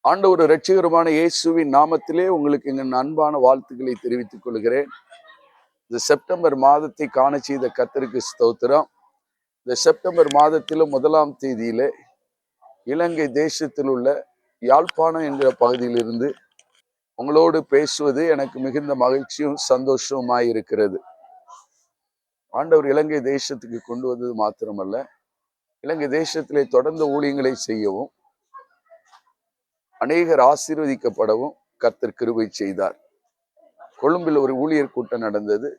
ஆண்டவர் இரட்சகருமான இயேசுவின் நாமத்திலே உங்களுக்கு எங்கள் அன்பான வாழ்த்துக்களை தெரிவித்துக் கொள்கிறேன். இந்த செப்டம்பர் மாதத்தை காண செய்த கர்த்தருக்கு ஸ்தோத்திரம். இந்த செப்டம்பர் மாதத்திலும் 1ஆம் தேதியிலே இலங்கை தேசத்தில் உள்ள யாழ்ப்பாணம் என்கிற பகுதியிலிருந்து உங்களோடு பேசுவது எனக்கு மிகுந்த மகிழ்ச்சியும் சந்தோஷமாயிருக்கிறது. ஆண்டவர் இலங்கை தேசத்துக்கு கொண்டு வந்தது மாத்திரமல்ல, இலங்கை தேசத்திலே தொடர்ந்து ஊழியங்களை செய்யவும் அநேகர் ஆசீர்வதிக்கப்படவும் கர்த்தர் கிருபை செய்தார். கொழும்பில் ஒரு ஊழியர் கூட்டம் நடந்தது.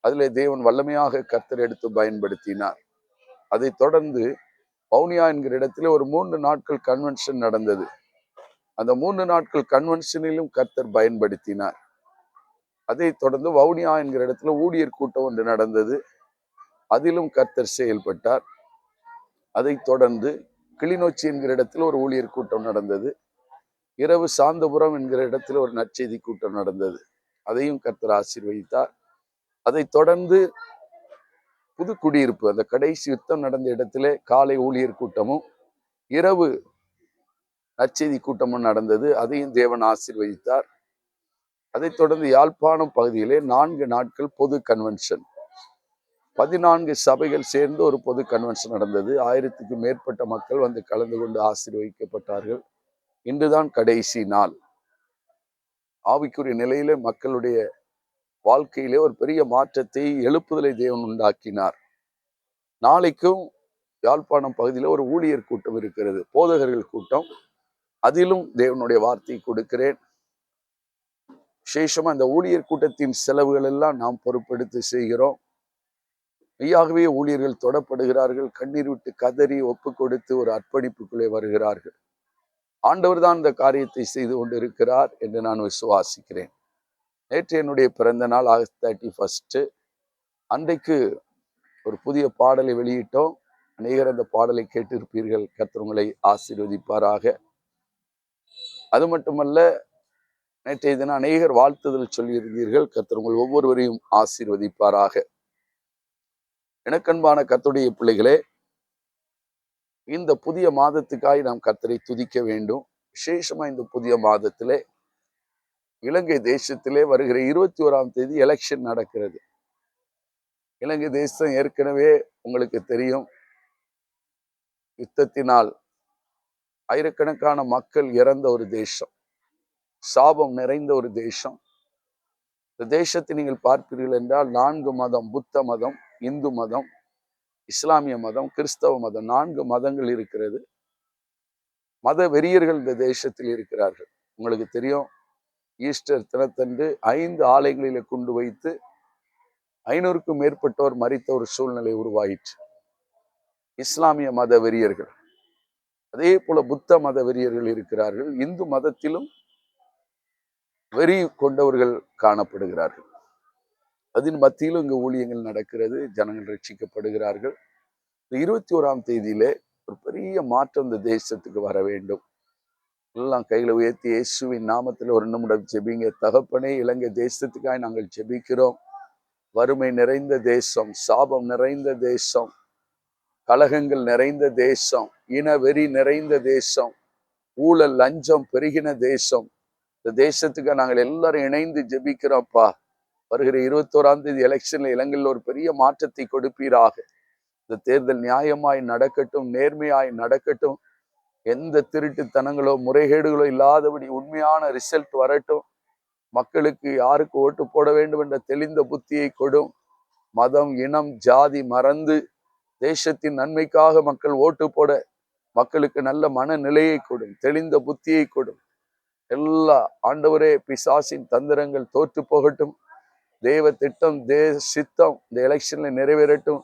அதிலே தேவன் வல்லமையாக கர்த்தர் எடுத்து பயன்படுத்தினார். அதை தொடர்ந்து வவுனியா என்கிற இடத்துல ஒரு 3 நாட்கள் கன்வென்ஷன் நடந்தது. அந்த 3 நாட்கள் கன்வென்ஷனிலும் கர்த்தர் பயன்படுத்தினார். அதை தொடர்ந்து வவுனியா என்கிற இடத்துல ஊழியர் கூட்டம் ஒன்று நடந்தது. அதிலும் கர்த்தர் செயல்பட்டார். அதை தொடர்ந்து கிளிநொச்சி என்கிற இடத்துல ஒரு ஊழியர் கூட்டம் நடந்தது. இரவு சாந்தபுரம் என்கிற இடத்துல ஒரு நற்செய்தி கூட்டம் நடந்தது. அதையும் கர்த்தர் ஆசீர்வதித்தார். அதை தொடர்ந்து புதுக்குடியிருப்பு, அந்த கடைசி யுத்தம் நடந்த இடத்திலே காலை ஊழியர் கூட்டமும் இரவு நற்செய்தி கூட்டமும் நடந்தது. அதையும் தேவன் ஆசீர்வதித்தார். அதை தொடர்ந்து யாழ்ப்பாணம் பகுதியிலே 4 நாட்கள் பொது கன்வென்ஷன், 14 சபைகள் சேர்ந்து ஒரு பொது கன்வென்ஷன் நடந்தது. 1000க்கும் மேற்பட்ட மக்கள் வந்து கலந்து கொண்டு ஆசீர்வதிக்கப்பட்டார்கள். இன்றுதான் கடைசி நாள். ஆவிக்குரிய நிலையிலே மக்களுடைய வாழ்க்கையிலே ஒரு பெரிய மாற்றத்தை, எழுப்புதலை தேவன் உண்டாக்கினார். நாளைக்கும் யாழ்ப்பாணம் பகுதியில் ஒரு ஊழியர் கூட்டம் இருக்கிறது, போதகர்கள் கூட்டம். அதிலும் தேவனுடைய வார்த்தை கொடுக்கிறேன். விசேஷமா இந்த ஊழியர் கூட்டத்தின் செலவுகள் எல்லாம் நாம் பொறுப்பெடுத்து செய்கிறோம். மெய்யாகவே ஊழியர்கள் தொடப்படுகிறார்கள். கண்ணீர் விட்டு கதறி ஒப்பு கொடுத்து ஒரு அர்ப்பணிப்புக்குள்ளே வருகிறார்கள். ஆண்டவர் தான் இந்த காரியத்தை செய்து கொண்டு இருக்கிறார் என்று நான் விசுவாசிக்கிறேன். நேற்று என்னுடைய பிறந்த நாள், ஆகஸ்ட் 31. அன்றைக்கு ஒரு புதிய பாடலை வெளியிட்டோம். அநேகர் அந்த பாடலை கேட்டிருப்பீர்கள். கர்த்தர் உங்களை ஆசீர்வதிப்பாராக. அது மட்டுமல்ல, நேற்றைய தினம் அநேகர் வாழ்த்துதல் சொல்லியிருந்தீர்கள். கர்த்தர் உங்கள் ஒவ்வொருவரையும் ஆசீர்வதிப்பாராக. எனக்கன்பான கர்த்தருடைய பிள்ளைகளே, இந்த புதிய மாதத்துக்காய் நாம் கர்த்தரை துதிக்க வேண்டும். விசேஷமா இந்த புதிய மாதத்திலே இலங்கை தேசத்திலே வருகிற 21ஆம் தேதி எலெக்ஷன் நடக்கிறது. இலங்கை தேசம் ஏற்கனவே உங்களுக்கு தெரியும், யுத்தத்தினால் ஆயிரக்கணக்கான மக்கள் இறந்த ஒரு தேசம், சாபம் நிறைந்த ஒரு தேசம். இந்த தேசத்தை நீங்கள் பார்ப்பீர்கள் என்றால் 4 மதம், புத்த மதம், இந்து மதம், இஸ்லாமிய மதம், கிறிஸ்தவ மதம், 4 மதங்கள் இருக்கிறது. மத வெறியர்கள் இந்த தேசத்தில் இருக்கிறார்கள். உங்களுக்கு தெரியும், ஈஸ்டர் தினத்தன்று 5 ஆலயங்களிலே கொண்டு வைத்து 500க்கும் மேற்பட்டோர் மரித்த ஒரு சூழ்நிலை உருவாயிற்று. இஸ்லாமிய மத வெறியர்கள், அதே போல புத்த மத வெறியர்கள் இருக்கிறார்கள். இந்து மதத்திலும் வெறி கொண்டவர்கள் காணப்படுகிறார்கள். அதன் மத்தியிலும் இங்கு ஊழியங்கள் நடக்கிறது, ஜனங்கள் ரட்சிக்கப்படுகிறார்கள். 21ஆம் தேதியிலே ஒரு பெரிய மாற்றம் இந்த தேசத்துக்கு வர வேண்டும். எல்லாம் கையில உயர்த்தி இயேசுவின் நாமத்தில் ஒரு நிமிடம் ஜெபிங்க. தகப்பனே, இலங்கை தேசத்துக்காய் நாங்கள் ஜெபிக்கிறோம். வறுமை நிறைந்த தேசம், சாபம் நிறைந்த தேசம், கலகங்கள் நிறைந்த தேசம், இனவெறி நிறைந்த தேசம், ஊழல் லஞ்சம் பெருகின தேசம். இந்த தேசத்துக்கு நாங்கள் எல்லாரும் இணைந்து ஜெபிக்கிறோம்ப்பா. வருகிற 21ஆம் தேதி எலெக்ஷன்ல இலங்கையில் ஒரு பெரிய மாற்றத்தை கொடுப்பீராக. இந்த தேர்தல் நியாயமாய் நடக்கட்டும், நேர்மையாய் நடக்கட்டும். எந்த திருட்டுத்தனங்களோ முறைகேடுகளோ இல்லாதபடி உண்மையான ரிசல்ட் வரட்டும். மக்களுக்கு யாருக்கு ஓட்டு போட வேண்டும் என்ற தெளிந்த புத்தியை கொடும். மதம், இனம், ஜாதி மறந்து தேசத்தின் நன்மைக்காக மக்கள் ஓட்டு போட மக்களுக்கு நல்ல மனநிலையை கொடும், தெளிந்த புத்தியை கொடும். எல்லா ஆண்டவரே, பிசாசின் தந்திரங்கள் தோற்று போகட்டும். தேவ திட்டம், சித்தம் இந்த எலெக்ஷன்ல நிறைவேறட்டும்.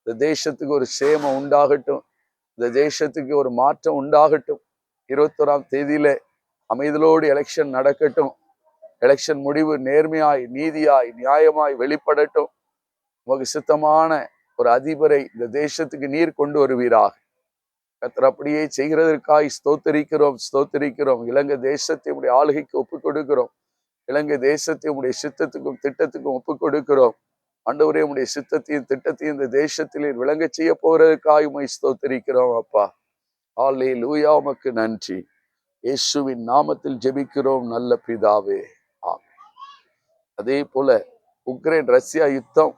இந்த தேசத்துக்கு ஒரு சேமம் உண்டாகட்டும். இந்த தேசத்துக்கு ஒரு மாற்றம் உண்டாகட்டும். 21ஆம் தேதியில அமைதலோடு எலெக்ஷன் நடக்கட்டும். எலெக்ஷன் முடிவு நேர்மையாய், நீதியாய், நியாயமாய் வெளிப்படட்டும். உமக்கு சித்தமான ஒரு அதிபரை இந்த தேசத்துக்கு நீர் கொண்டு வருவீராக. கர்த்தர் அப்படியே செய்கிறதற்காய் ஸ்தோத்தரிக்கிறோம், ஸ்தோத்தரிக்கிறோம். இலங்கை தேசத்தை உடைய ஆளுகைக்கு ஒப்புக் கொடுக்கிறோம். இலங்கை தேசத்தை உடைய சித்தத்துக்கும் திட்டத்துக்கும் ஒப்புக் கொடுக்கிறோம். ஆண்டவரே, உடைய சித்தத்தையும் திட்டத்தையும் இந்த தேசத்திலே விளங்க செய்ய போறதுக்காய் உம்மை ஸ்தோத்தரிக்கிறோம் அப்பா. அல்லேலூயா, உமக்கு நன்றி. இயேசுவின் நாமத்தில் ஜெபிக்கிறோம் நல்ல பிதாவே. ஆமென். அதே போல உக்ரைன் ரஷ்யா யுத்தம்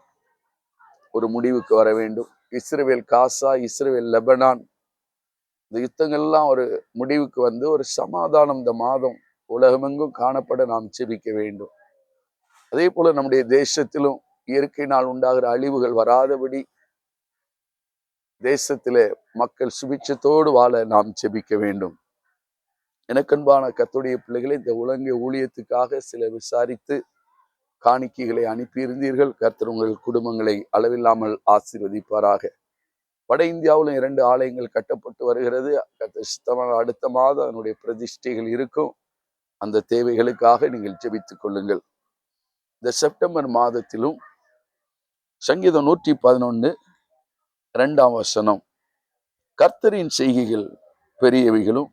ஒரு முடிவுக்கு வர வேண்டும். இஸ்ரவேல் காசா, இஸ்ரவேல் லெபனான், இந்த யுத்தங்கள்லாம் ஒரு முடிவுக்கு வந்து ஒரு சமாதானம் இந்த மாதம் உலகமெங்கும் காணப்பட நாம் ஜெபிக்க வேண்டும். அதே போல நம்முடைய தேசத்திலும் இயற்கையினால் உண்டாகிற அழிவுகள் வராதபடி தேசத்திலே மக்கள் சுபிட்சத்தோடு வாழ நாம் ஜெபிக்க வேண்டும். எனக்கன்பான கர்த்தருடைய பிள்ளைகளை, இந்த உலக ஊழியத்துக்காக சிலர் விசாரித்து காணிக்கைகளை அனுப்பியிருந்தீர்கள். கர்த்தர் உங்கள் குடும்பங்களை அளவில்லாமல் ஆசீர்வதிப்பாராக. வட இந்தியாவிலும் 2 ஆலயங்கள் கட்டப்பட்டு வருகிறது. கர்த்தர் சித்தமாக அடுத்த மாதம் அதனுடைய பிரதிஷ்டைகள் இருக்கும். அந்த தேவைகளுக்காக நீங்கள் ஜெபித்துக் கொள்ளுங்கள். இந்த செப்டம்பர் மாதத்திலும் சங்கீதம் 111 2ஆம் வசனம், கர்த்தரின் செய்கைகள் பெரியவைகளும்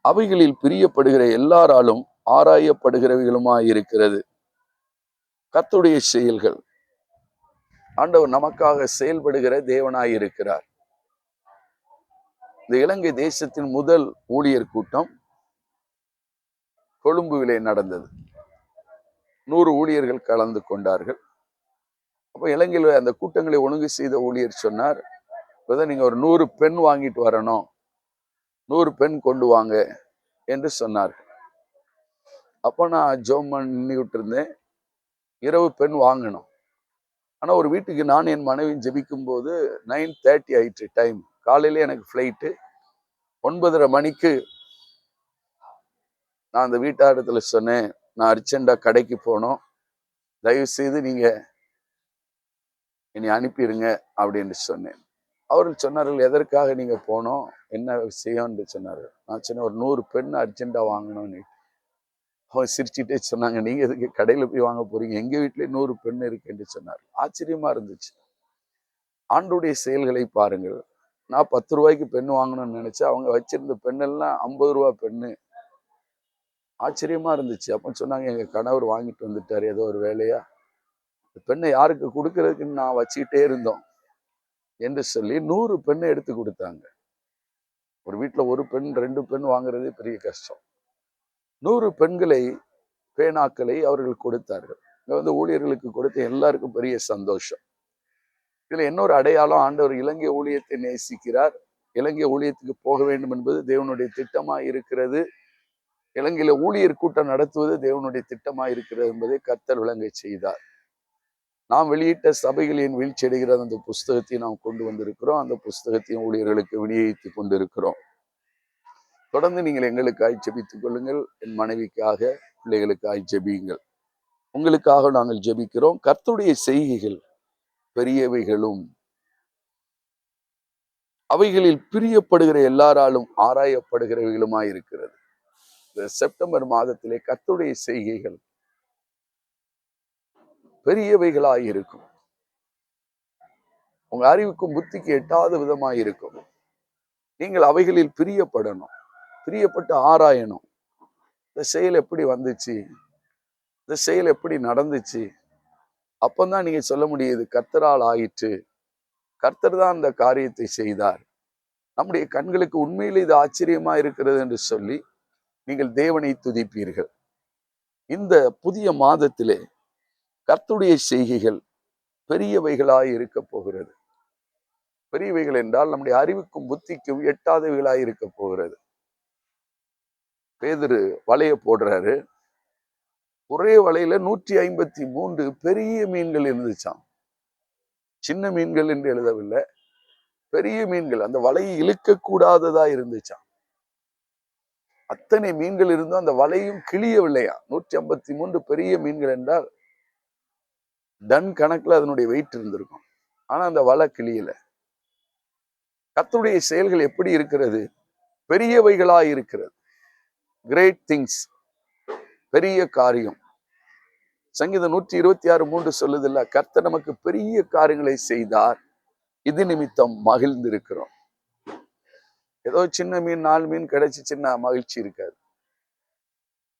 அவைகளில் பிரியப்படுகிற எல்லாராலும் ஆராயப்படுகிறவைகளுமாயிருக்கிறது. கர்த்தருடைய செயல்கள், ஆண்டவர் நமக்காக செயல்படுகிற தேவனாயிருக்கிறார். இந்த இலங்கை தேசத்தின் முதல் ஊழியர் கூட்டம் கொழும்புவிலே நடந்தது. 100 ஊழியர்கள் கலந்து கொண்டார்கள். அப்போ இலங்கையில் அந்த கூட்டங்களை ஒழுங்கு செய்த ஊழியர் சொன்னார், நீங்க ஒரு 100 பெண் வாங்கிட்டு வரணும், 100 பெண் கொண்டு வாங்க என்று சொன்னார். அப்போ நான் ஜோம் பண்ணிவிட்டு இருந்தேன். இரவு பெண் வாங்கணும். ஆனா ஒரு வீட்டுக்கு நான் என் மனைவி ஜெபிக்கும் போது 9:30 ஆயிற்று டைம். காலையில எனக்கு ஃப்ளைட்டு. 9:30 மணிக்கு நான் அந்த வீட்டாரிடத்துல சொன்னேன், நான் அர்ஜென்டா கடைக்கு போனோம், தயவு செய்து நீங்க என்னை அனுப்பிடுங்க அப்படின்னு சொன்னேன். அவர்கள் சொன்னார்கள், எதற்காக நீங்க போனோம், என்ன விஷயம் என்று சொன்னார்கள். நான் சொன்னேன், ஒரு 100 பெண் அர்ஜென்டா வாங்கணும்னு. அவங்க சிரிச்சுட்டே சொன்னாங்க, நீங்க எதுக்கு கடையில போய் வாங்க போறீங்க, எங்க வீட்டிலே 100 பெண் இருக்கு என்று சொன்னார். ஆச்சரியமா இருந்துச்சு. ஆண்டுடைய செயல்களை பாருங்கள். நான் 10 ரூபாய்க்கு பெண் வாங்கணும்னு நினைச்சேன், அவங்க வச்சிருந்த பெண்ணெல்லாம் 50 ரூபா பெண்ணு. ஆச்சரியமா இருந்துச்சு. அப்ப சொன்னாங்க, எங்க கணவர் வாங்கிட்டு வந்துட்டாரு ஏதோ ஒரு வேலையா, பெண்ணை யாருக்கு கொடுக்கறதுக்குன்னு நான் வச்சுக்கிட்டே இருந்தோம் என்று சொல்லி 100 பெண்ணை எடுத்து கொடுத்தாங்க. ஒரு வீட்டுல ஒரு பெண் 2 பெண் வாங்குறதே பெரிய கஷ்டம். 100 பெண்களை, பேனாக்களை அவர்கள் கொடுத்தார்கள். இங்க ஊழியர்களுக்கு கொடுத்த எல்லாருக்கும் பெரிய சந்தோஷம். இதுல இன்னொரு அடையாளம், ஆண்டவர் இலங்கை ஊழியத்தை நேசிக்கிறார். இலங்கை ஊழியத்துக்கு போக வேண்டும் என்பது தேவனுடைய திட்டமா இருக்கிறது. இலங்கையில ஊழியர் கூட்டம் நடத்துவது தேவனுடைய திட்டமா இருக்கிறது என்பதை கர்த்தர் விளங்க செய்தார். நாம் வெளியிட்ட சபைகளின் வீழ்ச்சி அடைகிற அந்த புஸ்தகத்தை நாம் கொண்டு வந்திருக்கிறோம். அந்த புஸ்தகத்தையும் ஊழியர்களுக்கு விநியோகித்துக் கொண்டிருக்கிறோம். தொடர்ந்து நீங்கள் எங்களுக்காய் ஜெபித்துக் கொள்ளுங்கள். என் மனைவிக்காக, பிள்ளைகளுக்காய் ஜெபியுங்கள். உங்களுக்காக நாங்கள் ஜெபிக்கிறோம். கர்த்தருடைய செய்கைகள் பெரியவைகளும் அவைகளில் பிரியப்படுகிற எல்லாராலும் ஆராயப்படுகிறவைகளுமாய் இருக்கிறது. இந்த செப்டம்பர் மாதத்திலே கர்த்தருடைய செய்கைகள் பெரியவைகளாய் இருக்கும். உங்க அறிவுக்கும் புத்திக்கு எட்டாத விதமாய் இருக்கும். நீங்கள் அவைகளில் பிரியப்படணும், பிரியப்பட்டு ஆராயணும். இந்த செயல் எப்படி வந்துச்சு, இந்த செயல் எப்படி நடந்துச்சு, அப்பந்தான் நீங்க சொல்ல முடியுது கர்த்தரால் ஆயிற்று, கர்த்தர் தான் அந்த காரியத்தை செய்தார், நம்முடைய கண்களுக்கு உண்மையிலே இது ஆச்சரியமா இருக்கிறது என்று சொல்லி நீங்கள் தேவனை துதிப்பீர்கள். இந்த புதிய மாதத்திலே கர்த்தருடைய செய்கைகள் பெரியவைகளாய் இருக்க போகிறது. பெரியவைகள் என்றால் நம்முடைய அறிவுக்கும் புத்திக்கும் எட்டாதவைகளாய் இருக்க போகிறது. பேதுரு வலைய போடுறாரு. ஒரே வலையில 153 பெரிய மீன்கள் இருந்துச்சாம். சின்ன மீன்கள் என்று எழுதவில்லை, பெரிய மீன்கள். அந்த வலையை இழுக்க கூடாததா இருந்துச்சாம். அத்தனை மீன்கள் இருந்தும் அந்த வலையும் கிளியவில்லையா. 153 பெரிய மீன்கள் என்றால் டன் கணக்குல அதனுடைய வெயிட் இருந்திருக்கும். ஆனா அந்த வலை கிளியல. கர்த்தருடைய செயல்கள் எப்படி இருக்கிறது, பெரியவைகளாய் இருக்கிறது. கிரேட் திங்ஸ், பெரிய காரியம். சங்கீதம் 126:3 சொல்லுதில்ல, கர்த்தர் நமக்கு பெரிய காரியங்களை செய்தார், இது நிமித்தம் மகிழ்ந்து இருக்கிறோம். ஏதோ சின்ன மீன் 4 மீன் கிடைச்சி சின்ன மகிழ்ச்சி இருக்காது.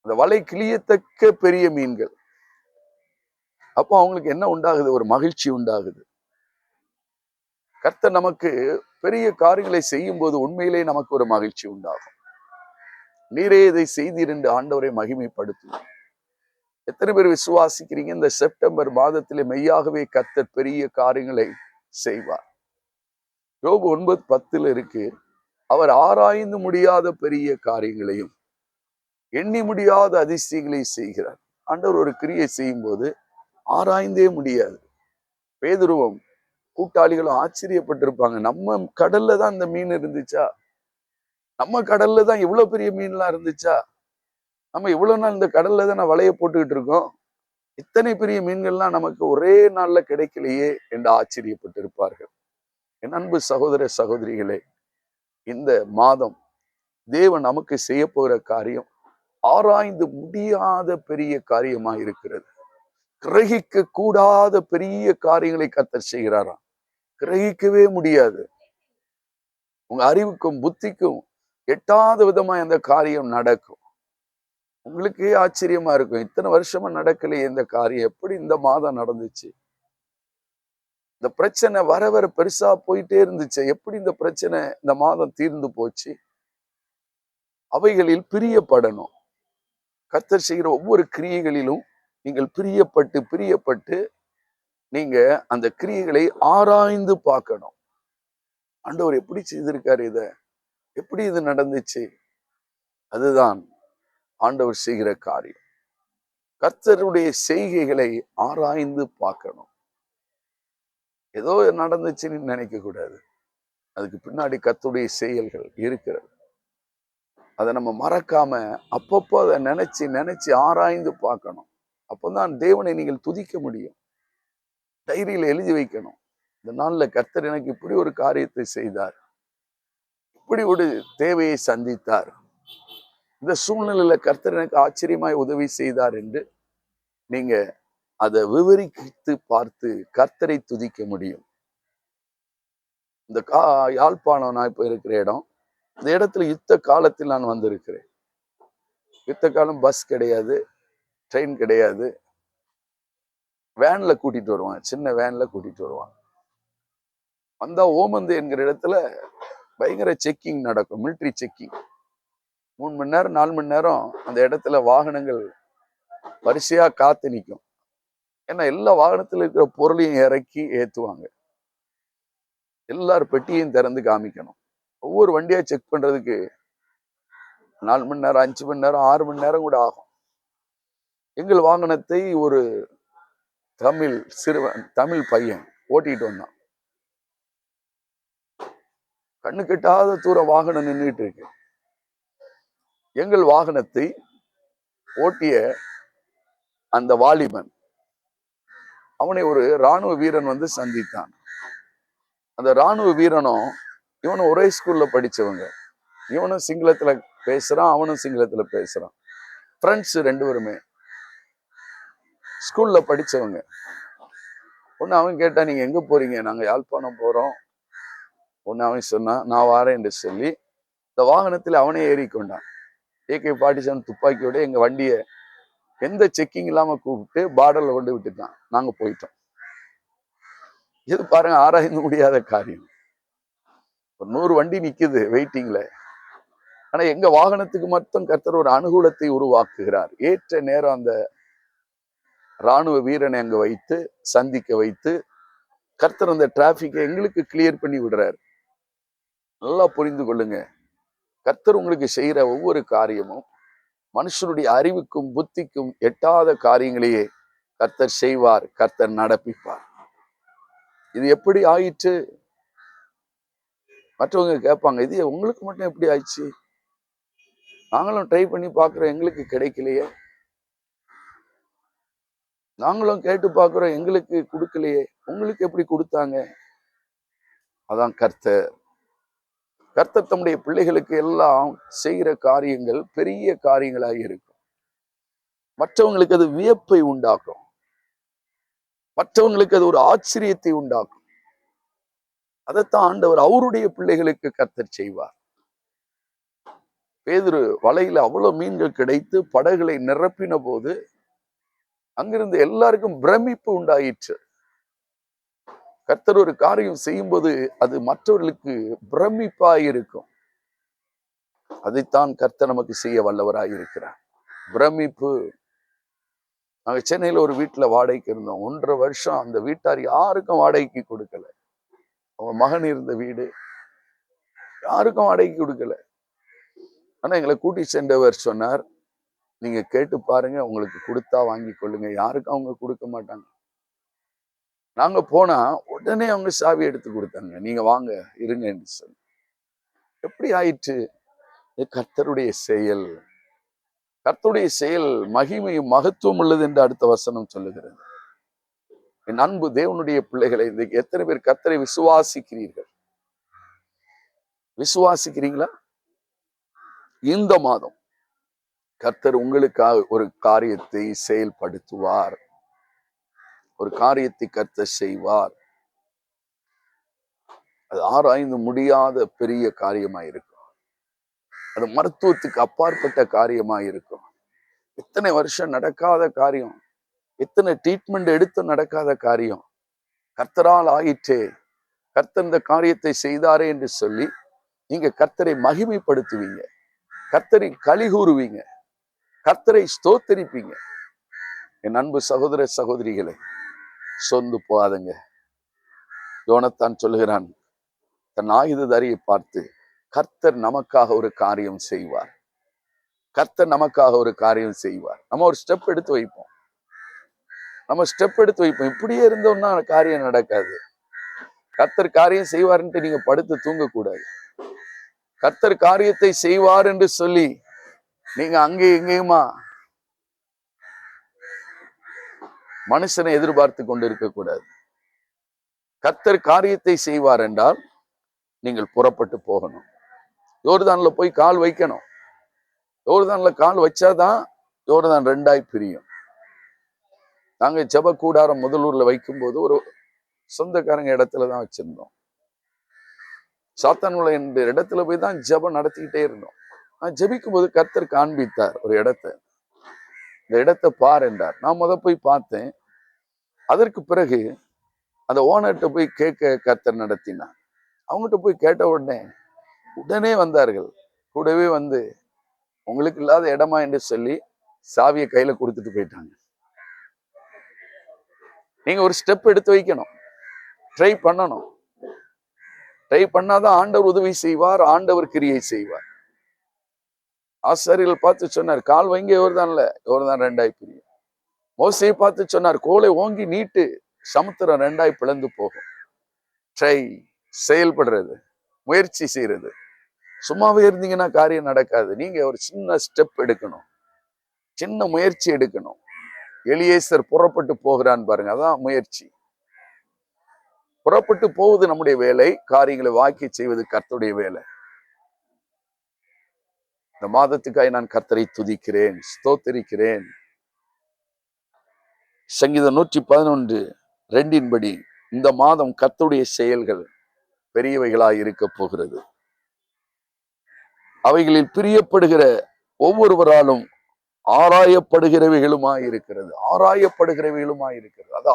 அந்த வலை கிளியத்தக்க பெரிய மீன்கள். அப்போ அவங்களுக்கு என்ன உண்டாகுது, ஒரு மகிழ்ச்சி உண்டாகுது. கர்த்தர் நமக்கு பெரிய காரியங்களை செய்யும் போது உண்மையிலே நமக்கு ஒரு மகிழ்ச்சி உண்டாகும். நீரே இதை செய்தீர் என்று ஆண்டவரை மகிமைப்படுத்துவோம். எத்தனை பேர் விசுவாசிக்கிறீங்க இந்த செப்டம்பர் மாதத்திலே மெய்யாகவே கர்த்தர் பெரிய காரியங்களை செய்வார்? யோபு 9:10 இருக்கு, அவர் ஆராய்ந்து முடியாத பெரிய காரியங்களையும் எண்ணி முடியாத அதிசயங்களை செய்கிறார். ஆண்டவர் ஒரு கிரியை செய்யும் போது ஆராய்ந்தே முடியாது. பேதுருவும் கூட்டாளிகளும் ஆச்சரியப்பட்டிருப்பாங்க, நம்ம கடல்ல தான் இந்த மீன் இருந்துச்சா, நம்ம கடல்ல தான் இவ்வளவு பெரிய மீன்லாம் இருந்துச்சா, நம்ம இவ்வளவு நாள் இந்த கடல்ல தான் வலைய போட்டுக்கிட்டு இருக்கோம், இத்தனை பெரிய மீன்கள்லாம் நமக்கு ஒரே நாள்ல கிடைக்கலையே என்று ஆச்சரியப்பட்டிருப்பார்கள். என் அன்பு சகோதர சகோதரிகளே, இந்த மாதம் தேவன் நமக்கு செய்ய போகிற காரியம் ஆராய்ந்து முடியாத பெரிய காரியமா இருக்கிறது. கிரகிக்க கூடாத பெரிய காரியங்களை கர்த்தர் செய்கிறாராம். கிரகிக்கவே முடியாது. உங்க அறிவுக்கும் புத்திக்கும் எட்டாத விதமா அந்த காரியம் நடக்கும். உங்களுக்கே ஆச்சரியமா இருக்கும், இத்தனை வருஷமா நடக்கலையே இந்த காரியம், எப்படி இந்த மாதம் நடந்துச்சு? இந்த பிரச்சனை வர வர பெருசா போயிட்டே இருந்துச்சு, எப்படி இந்த பிரச்சனை இந்த மாதம் தீர்ந்து போச்சு? அவைகளில் பிரியப்படணும். கர்த்தர் செய்கிற ஒவ்வொரு கிரியைகளிலும் நீங்கள் பிரியப்பட்டு நீங்க அந்த கிரியைகளை ஆராய்ந்து பார்க்கணும். ஆண்டவர் எப்படி செய்திருக்காரு, இத எப்படி இது நடந்துச்சு? அதுதான் ஆண்டவர் செய்கிற காரியம். கர்த்தருடைய செய்கைகளை ஆராய்ந்து பார்க்கணும். ஏதோ நடந்துச்சுன்னு நினைக்க கூடாது. அதுக்கு பின்னாடி கர்த்தருடைய செயல்கள் இருக்கிறது. அதை நம்ம மறக்காம அப்பப்போ அதை நினைச்சு ஆராய்ந்து பார்க்கணும். அப்போதான் தேவனை நீங்கள் துதிக்க முடியும். டைரியில எழுதி வைக்கணும், இந்த நாள்ல கர்த்தர் எனக்கு இப்படி ஒரு காரியத்தை செய்தார், இப்படி ஒரு தேவையை சந்தித்தார், இந்த சூழ்நிலையில கர்த்தர் எனக்கு ஆச்சரியமாய் உதவி செய்தார் என்று நீங்க அதை விவரித்து பார்த்து கர்த்தரை துதிக்க முடியும். இந்த யாழ்ப்பாணம் நான் இப்ப இருக்கிற இடம், இந்த இடத்துல யுத்த காலத்தில் நான் வந்திருக்கிறேன். யுத்த காலம் பஸ் கிடையாது, ட்ரெயின் கிடையாது, வேன்ல கூட்டிட்டு வருவாங்க, சின்ன வேன்ல கூட்டிட்டு வருவாங்க. வந்தா ஓமந்து என்கிற இடத்துல பயங்கர செக்கிங் நடக்கும், மிலிட்ரி செக்கிங். 3 மணி நேரம் 4 மணி நேரம் அந்த இடத்துல வாகனங்கள் வரிசையா காத்து நிற்கும். ஏன்னா எல்லா வாகனத்துல இருக்கிற பொருளையும் இறக்கி ஏத்துவாங்க. எல்லாரும் பெட்டியையும் திறந்து காமிக்கணும். ஒவ்வொரு வண்டியா செக் பண்றதுக்கு 4 மணி நேரம் 5 மணி நேரம் 6 மணி நேரம் கூட ஆகும். எங்கள் வாகனத்தை ஒரு தமிழ் பையன் ஓட்டிட்டு வந்தான். கண்ணு கெட்டாத தூர வாகனம் நின்றுட்டு இருக்கு. எங்கள் வாகனத்தை ஓட்டிய அந்த வாலிபன், அவனை ஒரு இராணுவ வீரன் வந்து சந்தித்தான். அந்த இராணுவ வீரனும் இவனும் ஒரே ஸ்கூல்ல படிச்சவங்க. இவனும் சிங்களத்துல பேசுறான், அவனும் சிங்களத்துல பேசுறான். ஃப்ரெண்ட்ஸ் 2 பேருமே ஸ்கூல்ல படிச்சவங்க. ஒன்னு அவன் கேட்டா, நீங்க எங்க போறீங்க? நாங்க யாழ்ப்பாணம் போறோம். ஒன்னு அவன் சொன்னான், நான் வாரேன் என்று சொல்லி இந்த வாகனத்தில் அவனே ஏறிக்கொண்டான். AK-47 துப்பாக்கியோட எங்க வண்டியை எந்த செக்கிங் இல்லாம கூப்பிட்டு பார்டர்ல கொண்டு விட்டுட்டான். நாங்க போயிட்டோம். இது பாருங்க, ஆராய்ந்து முடியாத காரியம். ஒரு 100 வண்டி நிக்குது வெயிட்டிங்ல. ஆனா எங்க வாகனத்துக்கு மட்டும் கர்த்தர் ஒரு அனுகூலத்தை உருவாக்குகிறார். ஏற்ற நேரம் அந்த இராணுவ வீரனை அங்க வைத்து சந்திக்க வைத்து கர்த்தர் அந்த டிராபிக்கை எங்களுக்கு கிளியர் பண்ணி விடுறாரு. நல்லா புரிந்து கொள்ளுங்க, கர்த்தர் உங்களுக்கு செய்யற ஒவ்வொரு காரியமும் மனுஷனுடைய அறிவுக்கும் புத்திக்கும் எட்டாத காரியங்களையே கர்த்தர் செய்வார், கர்த்தர் நடப்பிப்பார். இது எப்படி ஆயிற்று? மற்றவங்க கேட்பாங்க, இது உங்களுக்கு மட்டும் எப்படி ஆயிடுச்சு? நாங்களும் ட்ரை பண்ணி பார்க்கிறோம், எங்களுக்கு கிடைக்கலையே. நாங்களும் கேட்டு பார்க்கிறோம், எங்களுக்கு கொடுக்கலையே. உங்களுக்கு எப்படி கொடுத்தாங்க? அதான் கர்த்தர். கர்த்தர் தம்முடைய பிள்ளைகளுக்கு எல்லாம் செய்கிற காரியங்கள் பெரிய காரியங்களாக இருக்கும். மற்றவங்களுக்கு அது வியப்பை உண்டாக்கும், மற்றவங்களுக்கு அது ஒரு ஆச்சரியத்தை உண்டாக்கும். அதைத்தான் ஆண்டவர் அவருடைய பிள்ளைகளுக்கு கர்த்தர் செய்வார். பேதுரு வலையில அவ்வளவு மீன்கள் கிடைத்து படகுகளை நிரப்பின போது அங்கிருந்து எல்லாருக்கும் பிரமிப்பு உண்டாயிற்று. கர்த்தர் ஒரு காரியம் செய்யும் போது அது மற்றவர்களுக்கு பிரமிப்பாய் இருக்கும். அதைத்தான் கர்த்தர் நமக்கு செய்ய வல்லவராய் இருக்கிறார். பிரமிப்பு. நாங்க சென்னையில ஒரு வீட்டுல வாடகைக்கு இருந்தோம். 1.5 வருஷம் அந்த வீட்டார் யாருக்கும் வாடகைக்கு கொடுக்கல. அவங்க மகன் இருந்த வீடு, யாருக்கும் வாடகைக்கு கொடுக்கல. ஆனா எங்களை கூட்டி சென்றவர் சொன்னார், நீங்க கேட்டு பாருங்க, உங்களுக்கு கொடுத்தா வாங்கி கொள்ளுங்க, யாருக்கும் அவங்க கொடுக்க மாட்டாங்க. நாங்க போனா உடனே அவங்க சாவி எடுத்து கொடுத்தாங்க, நீங்க வாங்க இருங்க என்று சொல்லி. எப்படி ஆயிற்று? கர்த்தருடைய செயல். கர்த்தருடைய செயல் மகிமையும் மகத்துவம் உள்ளது என்று அடுத்த வசனம் சொல்லுகிறது. என் அன்பு தேவனுடைய பிள்ளைகளை, இன்றைக்கு எத்தனை பேர் கர்த்தரை விசுவாசிக்கிறீர்கள்? விசுவாசிக்கிறீங்களா? இந்த மாதம் கர்த்தர் உங்களுக்காக ஒரு காரியத்தை செயல்படுத்துவார். ஒரு காரியத்தை கர்த்தர் செய்வார். அது ஆராய்ந்து முடியாத பெரிய காரியமாயிருக்கும். அது மருத்துவத்துக்கு அப்பாற்பட்ட காரியமாயிருக்கும். எத்தனை வருஷம் நடக்காத காரியம், எத்தனை ட்ரீட்மெண்ட் எடுத்து நடக்காத காரியம் கர்த்தரால் ஆயிற்றே, கர்த்தர் இந்த காரியத்தை செய்தாரே என்று சொல்லி நீங்க கர்த்தரை மகிமைப்படுத்துவீங்க, கர்த்தரை களி கூறுவீங்க, கர்த்தரை ஸ்தோத்தரிப்பீங்க. என் அன்பு சகோதர சகோதரிகளை, சொந்து போகாதங்க. யோனத்தான் சொல்லுகிறான் தன் ஆயுததாரியை பார்த்து, கர்த்தர் நமக்காக ஒரு காரியம் செய்வார், கர்த்தர் நமக்காக ஒரு காரியம் செய்வார். நம்ம ஒரு ஸ்டெப் எடுத்து வைப்போம், இப்படியே இருந்தோம்னா காரியம் நடக்காது. கர்த்தர் காரியம் செய்வார்ன்ட்டு நீங்க படுத்து தூங்கக்கூடாது. கர்த்தர் காரியத்தை செய்வார் என்று சொல்லி நீங்க அங்கேயும் எங்கேயுமா மனுஷனை எதிர்பார்த்து கொண்டு இருக்கக்கூடாது. கர்த்தர் காரியத்தை செய்வார் என்றால் நீங்கள் புறப்பட்டு போகணும். யோர்தான்ல போய் கால் வைக்கணும். யோர்தான்ல கால் வச்சாதான் யோர்தான் 2ஆய் பிரியும். நாங்க ஜெப கூடாரம் முதலூர்ல வைக்கும் போது ஒரு சொந்தக்காரங்க இடத்துலதான் வச்சிருந்தோம். சாத்தான்குள என்ற இடத்துல போய் தான் ஜெபம் நடத்திக்கிட்டே இருந்தோம். நான் ஜெபிக்கும் போது கர்த்தர் காண்பித்தார் ஒரு இடத்தை. இந்த இடத்தை பார் என்றார். நான் போய் பார்த்தேன். அதற்கு பிறகு அந்த ஓனர்கிட்ட போய் கேட்க கர்த்தர் நடத்தினார். அவங்ககிட்ட போய் கேட்ட உடனே வந்தார்கள். கூடவே வந்து உங்களுக்கு இல்லாத இடமா என்று சொல்லி சாவியை கையில கொடுத்துட்டு போயிட்டாங்க. நீங்க ஒரு ஸ்டெப் எடுத்து வைக்கணும், ட்ரை பண்ணணும். ட்ரை பண்ணாதான் ஆண்டவர் உதவி செய்வார், ஆண்டவர் கிரியை செய்வார். ஆசாரியர்கள் பார்த்து சொன்னார், கால் வைங்க யோர்தான்ல, யோர்தான் 2ஆய் பிரியும். மோசேயை பார்த்து சொன்னார், கோலை ஓங்கி நீட்டு, சமுத்திரம் 2ஆய் பிளந்து போகும். ட்ரை, செயல்படுறது, முயற்சி செய்யறது. சும்மாவே இருந்தீங்கன்னா காரியம் நடக்காது. நீங்க ஒரு சின்ன ஸ்டெப் எடுக்கணும், சின்ன முயற்சி எடுக்கணும். எலியேசர் புறப்பட்டு போகிறான் பாருங்க, அதான் முயற்சி. புறப்பட்டு போவது நம்முடைய வேலை, காரியங்களை வாக்கி செய்வது கர்த்தருடைய வேலை. இந்த மாதத்துக்காய் நான் கர்த்தரை துதிக்கிறேன், ஸ்தோத்தரிக்கிறேன். சங்கீதம் 111:2 இந்த மாதம் கர்த்தருடைய செயல்கள் பெரியவைகளாய் இருக்க போகிறது. அவைகளில் பிரியப்படுகிற ஒவ்வொருவராலும் ஆராயப்படுகிறவைகளுமாய் இருக்கிறது. அது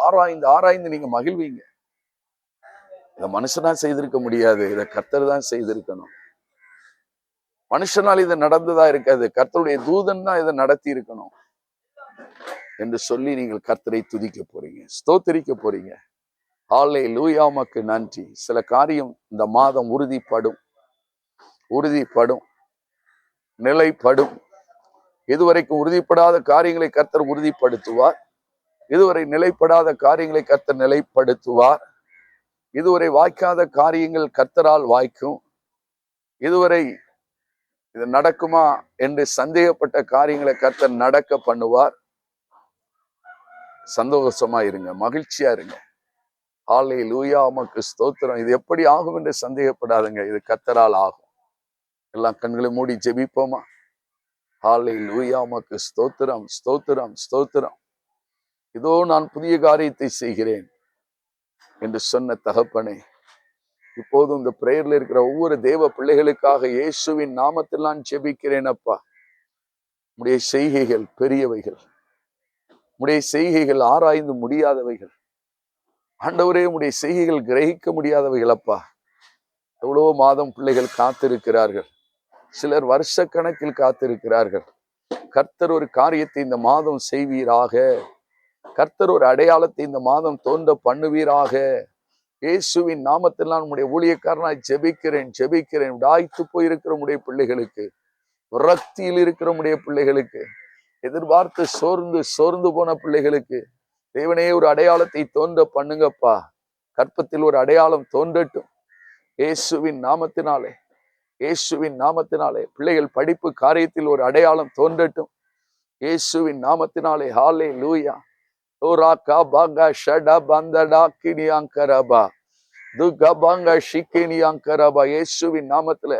ஆராய்ந்து நீங்க மகிழ்வீங்க. இதை மனுஷனா செய்திருக்க முடியாது, இதை கர்த்தர் தான் செய்திருக்கணும். மனுஷனால் இது நடந்ததா இருக்காது, கர்த்தருடைய தூதன் தான் இதை நடத்தி இருக்கணும் என்று சொல்லி நீங்கள் கர்த்தரை துதிக்க போறீங்க, ஸ்தோத்தரிக்க போறீங்க. ஹல்லேலூயா, உமக்கு நன்றி. சில காரியம் இந்த மாதம் உறுதிப்படும், நிலைப்படும். இதுவரைக்கும் உறுதிப்படாத காரியங்களை கர்த்தர் உறுதிப்படுத்துவார். இதுவரை நிலைப்படாத காரியங்களை கர்த்தர் நிலைப்படுத்துவார். இதுவரை வாய்க்காத காரியங்கள் கர்த்தரால் வாய்க்கும். இதுவரை இது நடக்குமா என்று சந்தேகப்பட்ட காரியங்களை கர்த்தர் நடக்க பண்ணுவார். சந்தோஷமா இருங்க, மகிழ்ச்சியா இருங்க. ஹல்லேலூயா, உமக்கு ஸ்தோத்திரம். இது எப்படி ஆகும் என்று சந்தேகப்படாதுங்க, இது கர்த்தரால் ஆகும். எல்லாம் கண்களை மூடி ஜெபிப்போமா? ஹல்லேலூயா, உமக்கு ஸ்தோத்திரம், ஸ்தோத்திரம், ஸ்தோத்திரம். இதோ நான் புதிய காரியத்தை செய்கிறேன் என்று சொன்ன தகப்பனே, இப்போதும் இந்த பிரேயர்ல இருக்கிற ஒவ்வொரு தேவ பிள்ளைகளுக்காக இயேசுவின் நாமத்தில் நான் ஜெபிக்கிறேன். அப்பா, உம்முடைய செய்கைகள் பெரியவைகள், உம்முடைய செய்கைகள் ஆராய்ந்து முடியாதவைகள். ஆண்டவரே, உம்முடைய செய்கைகள் கிரகிக்க முடியாதவைகள். அப்பா, எவ்வளவோ மாதம் பிள்ளைகள் காத்திருக்கிறார்கள். சிலர் வருஷ கணக்கில் காத்திருக்கிறார்கள். கர்த்தர் ஒரு காரியத்தை இந்த மாதம் செய்வீராக. கர்த்தர் ஒரு அடையாளத்தை இந்த மாதம் தோன்ற பண்ணுவீராக. இயேசுவின் நாமத்தில் நான் உம்முடைய ஊழியக்காரனாய் ஜெபிக்கிறேன் ஜெபிக்கிறேன். விடாய்த்து போயிருக்கிற உம்முடைய பிள்ளைகளுக்கு, விரக்தியில் இருக்கிற உம்முடைய பிள்ளைகளுக்கு, எதிர்பார்த்து சோர்ந்து சோர்ந்து போன பிள்ளைகளுக்கு தேவனே ஒரு அடையாளத்தை தோன்ற பண்ணுங்கப்பா. கற்பத்தில் ஒரு அடையாளம் தோன்றட்டும் இயேசுவின் நாமத்தினாலே. இயேசுவின் நாமத்தினாலே பிள்ளைகள் படிப்பு காரியத்தில் ஒரு அடையாளம் தோன்றட்டும் இயேசுவின் நாமத்தினாலே. ஹல்லேலூயா. ஓராகா பாகா ஷடா பந்தடா கினியாங்கரபா துகபாங்க ஷிகினியாங்கரபா. இயேசுவின் நாமத்துல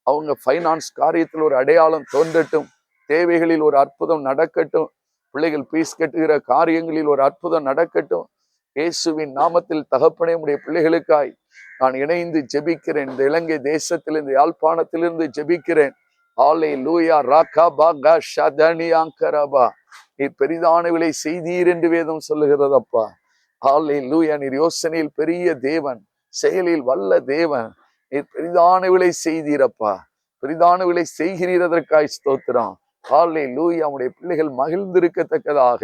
அவங்க ஃபைனான்ஸ் காரியத்தில் ஒரு அடையாளம் தோன்றட்டும். தேவைகளில் ஒரு அற்புதம் நடக்கட்டும். பிள்ளைகள் பீஸ் கட்டுகிற காரியங்களில் ஒரு அற்புதம் நடக்கட்டும் இயேசுவின் நாமத்தில். தகப்பனே உம்முடைய பிள்ளைகளுக்காய் நான் இணைந்து ஜெபிக்கிறேன். இந்த இலங்கை தேசத்திலிருந்து, யாழ்ப்பாணத்திலிருந்து ஜெபிக்கிறேன். ஹல்லேலூயா. ராகா பாகா ஷதனியாங்கரபா. நீர் பெரிதான விலை செய்தீர் என்று வேதம் சொல்லுகிறதப்பா. ஹல்லேலூயா. நீர் யோசனையில் பெரிய தேவன், செயலில் வல்ல தேவன். நீர் பெரிதான விலை செய்தீரப்பா. பெரிதான விலை செய்கிறதற்காய் ஸ்தோத்திரம். ஹல்லேலூயா. உம்முடைய பிள்ளைகள் மகிழ்ந்திருக்கத்தக்கதாக,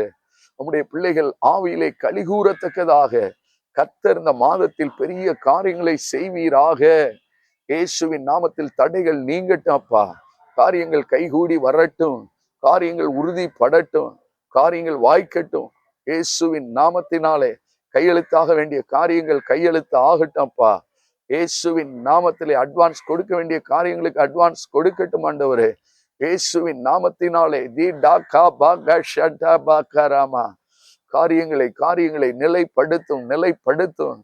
உம்முடைய பிள்ளைகள் ஆவியிலே கலிகூறத்தக்கதாக கர்த்தர் இந்த மாதத்தில் பெரிய காரியங்களை செய்வீராக. இயேசுவின் நாமத்தில் தடைகள் நீங்கட்டும் அப்பா. காரியங்கள் கைகூடி வரட்டும். காரியங்கள் உறுதிப்படட்டும். காரியங்கள் வாய்க்கட்டும் இயேசுவின் நாமத்தினாலே. கையெழுத்தாக வேண்டிய காரியங்கள் கையெழுத்து ஆகட்டும் அப்பா. இயேசுவின் நாமத்திலே அட்வான்ஸ் கொடுக்க வேண்டிய காரியங்களுக்கு அட்வான்ஸ் கொடுக்கட்டும் ஆண்டவரே. இயேசுவின் நாமத்தினாலே தி டாகா பாகா ஷடா பாகராமா. காரியங்களை நிலைப்படுத்தும்.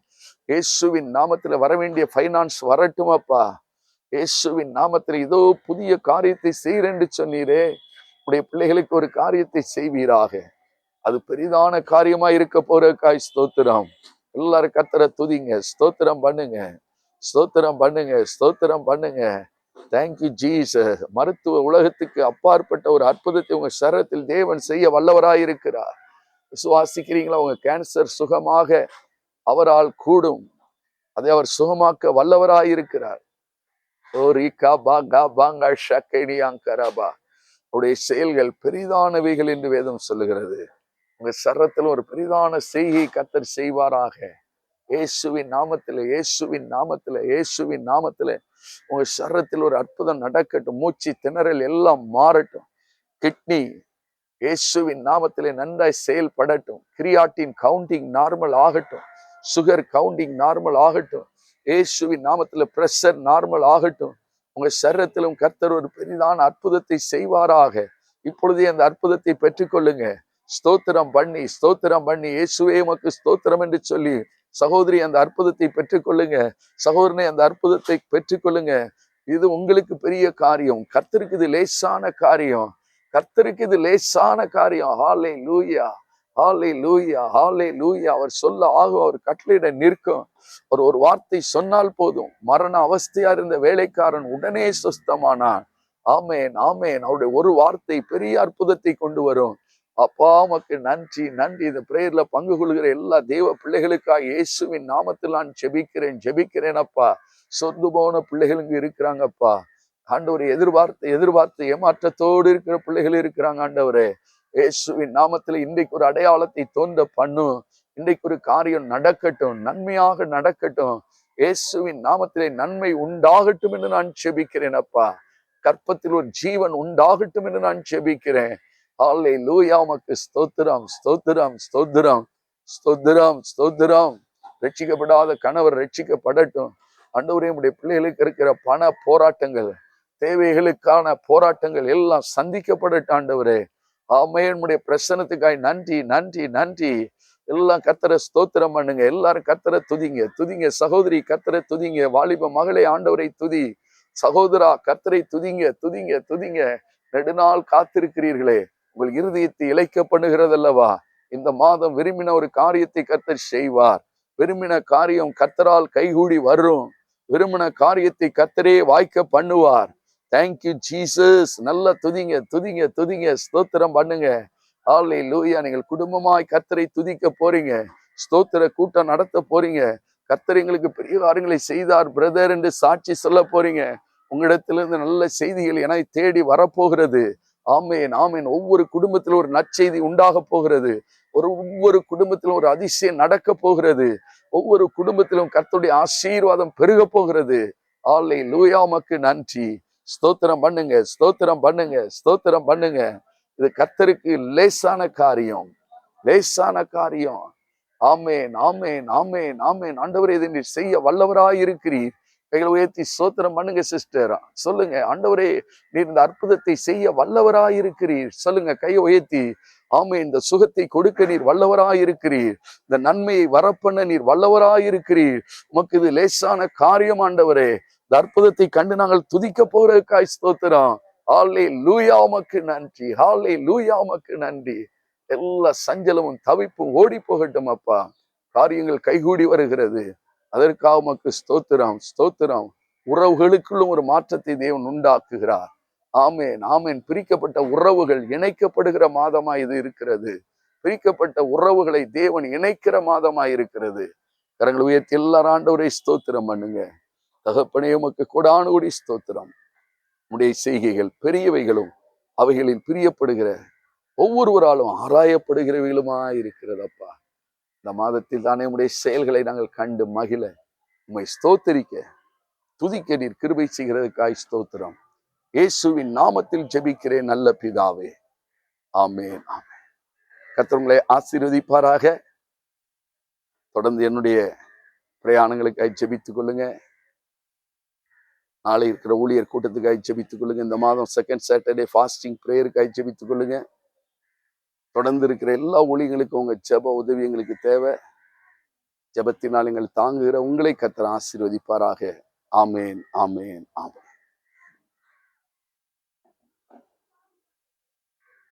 இயேசுவின் நாமத்துல வரவேண்டிய ஃபைனான்ஸ் வரட்டும் அப்பா. இயேசுவின் நாமத்துல இதோ புதிய காரியத்தை செய்கிறேன் என்று சொன்னீரே. உடைய பிள்ளைகளுக்கு ஒரு காரியத்தை செய்வீராக. அது பெரிதான காரியமா இருக்க போறக்காய் ஸ்தோத்திரம். எல்லாரும் கர்த்தரை துதிங்க, ஸ்தோத்திரம் பண்ணுங்க, ஸ்தோத்திரம் பண்ணுங்க, ஸ்தோத்திரம் பண்ணுங்க. Thank you Jesus. மருத்துவ உலகத்துக்கு அப்பாற்பட்ட ஒரு அற்புதத்தை உங்க சரீரத்தில் தேவன் செய்ய வல்லவராயிருக்கிறார். விசுவாசிக்கிறீங்களா? உங்க கேன்சர் சுகமாக அவரால் கூடும். அதை அவர் சுகமாக்க வல்லவராயிருக்கிறார். அவருடைய செயல்கள் பெரிதானவைகள் என்று வேதம் சொல்லுகிறது. உங்க சரீரத்தில் ஒரு பெரிதான செய்கை கர்த்தர் செய்வாராக. இயேசுவின் நாமத்திலே, இயேசுவின் நாமத்திலே, இயேசுவின் நாமத்திலே உங்க சரீரத்தில் ஒரு அற்புதம் நடக்கட்டும். மூச்சு திணறல் எல்லாம் மாறட்டும். கிட்னி இயேசுவின் நாமத்திலே நன்றாய் செயல்படட்டும். கிரியாட்டின் கவுண்டிங் நார்மல் ஆகட்டும். சுகர் கவுண்டிங் நார்மல் ஆகட்டும். இயேசுவின் நாமத்திலே பிரஷர் நார்மல் ஆகட்டும். உங்க சரீரத்திலும் கர்த்தர் ஒரு பெரிதான அற்புதத்தை செய்வாராக. இப்பொழுதே அந்த அற்புதத்தை பெற்றுக்கொள்ளுங்க. ஸ்தோத்திரம் பண்ணி இயேசுவே உமக்கு ஸ்தோத்திரம் என்று சொல்லி சகோதரி அந்த அற்புதத்தை பெற்றுக்கொள்ளுங்க. சகோதரனை அந்த அற்புதத்தை பெற்றுக்கொள்ளுங்க. இது உங்களுக்கு பெரிய காரியம். கர்த்தருக்கு இது லேசான காரியம். கர்த்தருக்கு இது லேசான காரியம். ஹல்லேலூயா, ஹல்லேலூயா, ஹல்லேலூயா. அவர் சொல்ல ஆகும், அவர் கட்டளையிட நிற்கும். அவர் ஒரு வார்த்தை சொன்னால் போதும். மரண அவஸ்தையா இருந்த வேலைக்காரன் உடனே சுஸ்தமானான். ஆமேன், ஆமேன். அவருடைய ஒரு வார்த்தை பெரிய அற்புதத்தை கொண்டு வரும். அப்பா உமக்கு நன்றி, நன்றி. இந்த பிரேயர்ல பங்கு கொள்கிற எல்லா தேவ பிள்ளைகளுக்காக இயேசுவின் நாமத்தில் நான் ஜெபிக்கிறேன் அப்பா. சொந்து போன பிள்ளைகள் இங்கு இருக்கிறாங்கப்பா. ஆண்டவரை எதிர்பார்த்து ஏமாற்றத்தோடு இருக்கிற பிள்ளைகள் இருக்கிறாங்க. ஆண்டவரே, இயேசுவின் நாமத்தில் இன்றைக்கு ஒரு அடையாளத்தை தோன்ற பண்ணும். இன்றைக்கு ஒரு காரியம் நடக்கட்டும், நன்மையாக நடக்கட்டும். இயேசுவின் நாமத்திலே நன்மை உண்டாகட்டும் என்று நான் ஜெபிக்கிறேன் அப்பா. கற்பத்தில் ஒரு ஜீவன் உண்டாகட்டும் என்று நான் ஜெபிக்கிறேன். ஹல்லேலூயா. உமக்கு ஸ்தோத்திரம், ஸ்தோத்திரம், ஸ்தோத்திரம், ஸ்தோத்திரம், ஸ்தோத்திரம். ரட்சிக்கப்படாத கணவர் ரட்சிக்கப்படட்டும். ஆண்டவரே, உம்முடைய பிள்ளைகளுக்கு இருக்கிற பண போராட்டங்கள், தேவைகளுக்கான போராட்டங்கள் எல்லாம் சந்திக்கப்படட்டும் ஆண்டவரே. ஆமென். உம்முடைய பிரசன்னத்துக்காய் நன்றி, நன்றி, நன்றி. எல்லாம் கர்த்தரை ஸ்தோத்திரம் பண்ணுங்க. எல்லாரும் கர்த்தரை துதிங்க. சகோதரி கர்த்தரை துதிங்க. வாலிப மகளே ஆண்டவரை துதி. சகோதரா கர்த்தரை துதிங்க. நெடுநாள் காத்திருக்கிறீர்களே, உங்கள் இருதயத்தை இளைக்க பண்ணுகிறது அல்லவா? இந்த மாதம் விரும்பின ஒரு காரியத்தை கர்த்தர் செய்வார். விரும்பின காரியம் கர்த்தரால் கைகூடி வரும். விரும்பின காரியத்தை கர்த்தரே வாய்க்க பண்ணுவார். Thank you Jesus. நல்லா துதிங்க. ஸ்தோத்திரம் பண்ணுங்க. ஹல்லேலூயா. நீங்கள் குடும்பமாய் கர்த்தரை துதிக்க போறீங்க. ஸ்தோத்திர கூட்டம் நடத்த போறீங்க. கர்த்தர் எங்களுக்கு பெரிய காரியங்களை செய்தார் பிரதர் என்று சாட்சி சொல்ல போறீங்க. உங்களிடத்திலிருந்து நல்ல செய்திகள் என தேடி வரப்போகிறது. ஆமேன், ஆமேன். ஒவ்வொரு குடும்பத்திலும் ஒரு நற்செய்தி உண்டாக போகிறது. ஒவ்வொரு குடும்பத்திலும் ஒரு அதிசயம் நடக்க போகிறது. ஒவ்வொரு குடும்பத்திலும் கர்த்தருடைய ஆசீர்வாதம் பெருக போகிறது. அல்லேலூயா. உமக்கு நன்றி. ஸ்தோத்திரம் பண்ணுங்க, ஸ்தோத்திரம் பண்ணுங்க, ஸ்தோத்திரம் பண்ணுங்க. இது கர்த்தருக்கு லேசான காரியம், லேசான காரியம். ஆமேன், ஆமேன், ஆமேன், ஆமேன். ஆண்டவரே, இதை நீர் செய்ய வல்லவராய் இருக்கிறீர். கைகளை உயர்த்தி ஸ்தோத்திரம் பண்ணுங்க சிஸ்டர். சொல்லுங்க, ஆண்டவரே நீர் இந்த அற்புதத்தை செய்ய வல்லவராய் இருக்கிறீர். சொல்லுங்க கையை உயர்த்தி. ஆமே, இந்த சுகத்தை கொடுக்க நீர் வல்லவராய் இருக்கிறீர். இந்த நன்மையை வரப்பண்ண நீர் வல்லவராய் இருக்கிறீர். உமக்கு இது லேசான காரியம் ஆண்டவரே. இந்த அற்புதத்தை கண்டு நாங்கள் துதிக்க போறதுக்காய் ஸ்தோத்திரம். அல்லேலூயா. உமக்கு நன்றி. அல்லேலூயா. உமக்கு நன்றி. எல்லா சஞ்சலமும் தவிப்பும் ஓடி போகட்டும் அப்பா. காரியங்கள் கைகூடி வருகிறது. அதற்காக உமக்கு ஸ்தோத்திரம், ஸ்தோத்திரம். உறவுகளுக்குள்ளும் ஒரு மாற்றத்தை தேவன் உண்டாக்குகிறார். ஆமேன், ஆமேன். பிரிக்கப்பட்ட உறவுகள் இணைக்கப்படுகிற மாதமாய் இது இருக்கிறது. பிரிக்கப்பட்ட உறவுகளை தேவன் இணைக்கிற மாதமாய் இருக்கிறது. கரங்கள் உயர்த்தி எல்லாரும் ஆண்டவரை ஸ்தோத்திரம் பண்ணுங்க. தகப்பனே, உமக்கு கொடானுகூடி ஸ்தோத்திரம். உடைய செய்கைகள் பெரியவைகளும் அவைகளில் பிரியப்படுகிற ஒவ்வொருவராலும் ஆராயப்படுகிறவைகளுமாய் இருக்கிறதப்பா. இந்த மாதத்தில் தானே உடைய செயல்களை நாங்கள் கண்டு மகிழ, உம்மை ஸ்தோத்தரிக்க, துதிக்க நீர் கிருபை செய்கிறதுக்காய் ஸ்தோத்திரம். இயேசுவின் நாமத்தில் ஜெபிக்கிறேன் நல்ல பிதாவே. ஆமேன், ஆமேன். கர்த்தர் உங்களை ஆசீர்வதிப்பாராக. தொடர்ந்து என்னுடைய பிரயாணங்களுக்காய் ஜெபித்துக் கொள்ளுங்க. நாளை இருக்கிற ஊழியர் கூட்டத்துக்காய் ஜெபித்துக் கொள்ளுங்க. இந்த மாதம் செகண்ட் சாட்டர்டே ஃபாஸ்டிங் பிரேயருக்காய் ஜெபித்துக் கொள்ளுங்க. தொடர்ந்து இருக்கிற எல்லா ஊழியர்களுக்கும் உங்க ஜெப உதவி எங்களுக்கு தேவை. ஜெபத்தினால் எங்கள் தாங்குகிற உங்களை கர்த்தர் ஆசீர்வதிப்பாராக. ஆமேன், ஆமேன், ஆமேன்.